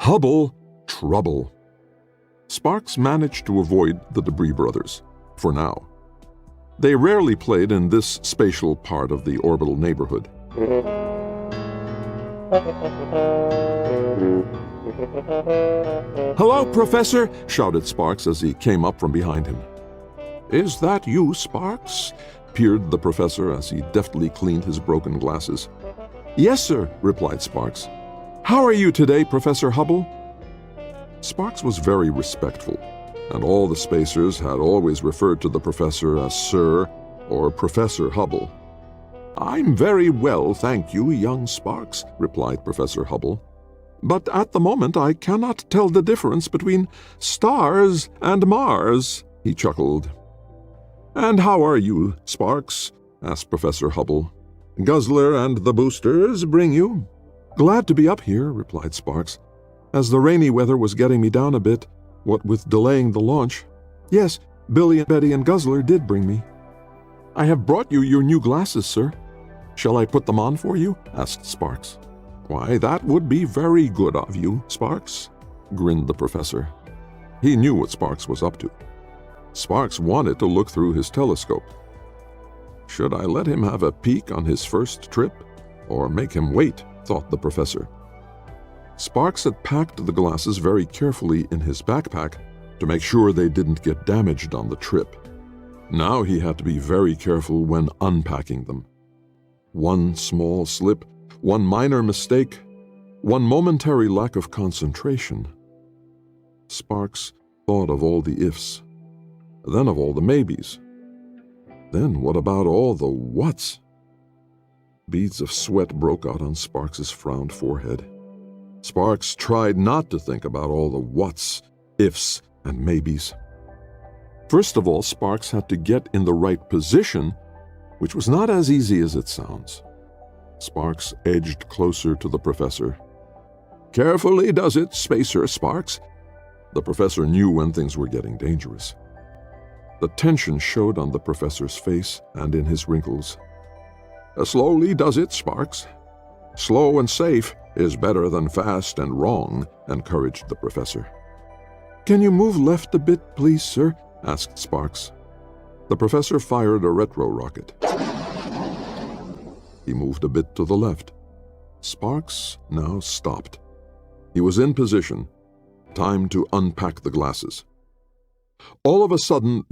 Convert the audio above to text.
Hubble Trouble. Sparks managed to avoid the Debris Brothers, for now. They rarely played in this spatial part of the orbital neighborhood. "Hello, Professor!" shouted Sparks as he came up from behind him. "Is that you, Sparks?" peered the professor as he deftly cleaned his broken glasses. "Yes, sir," replied Sparks. "How are you today, Professor Hubble?" Sparks was very respectful, and all the spacers had always referred to the professor as Sir or Professor Hubble. "I'm very well, thank you, young Sparks," replied Professor Hubble. "But at the moment I cannot tell the difference between stars and Mars," he chuckled. "And how are you, Sparks?" asked Professor Hubble. "Guzzler and the boosters bring you?" "Glad to be up here," replied Sparks, "as the rainy weather was getting me down a bit, what with delaying the launch. Yes, Billy and Betty and Guzzler did bring me." "I have brought you your new glasses, sir. Shall I put them on for you?" asked Sparks. "Why, that would be very good of you, Sparks," grinned the professor. He knew what Sparks was up to. Sparks wanted to look through his telescope. "Should I let him have a peek on his first trip, or make him wait?" thought the professor. Sparks had packed the glasses very carefully in his backpack to make sure they didn't get damaged on the trip. Now he had to be very careful when unpacking them. One small slip, one minor mistake, one momentary lack of concentration. Sparks thought of all the ifs, then of all the maybes. Then what about all the whats? Beads of sweat broke out on Sparks's frowned forehead. Sparks tried not to think about all the whats, ifs, and maybes. First of all, Sparks had to get in the right position, which was not as easy as it sounds. Sparks edged closer to the professor. "Carefully does it, Spacer Sparks." The professor knew when things were getting dangerous. The tension showed on the professor's face and in his wrinkles. "Slowly does it, Sparks. Slow and safe is better than fast and wrong," encouraged the professor. "Can you move left a bit, please, sir?" asked Sparks. The professor fired a retro rocket. He moved a bit to the left. Sparks now stopped. He was in position. Time to unpack the glasses. All of a sudden,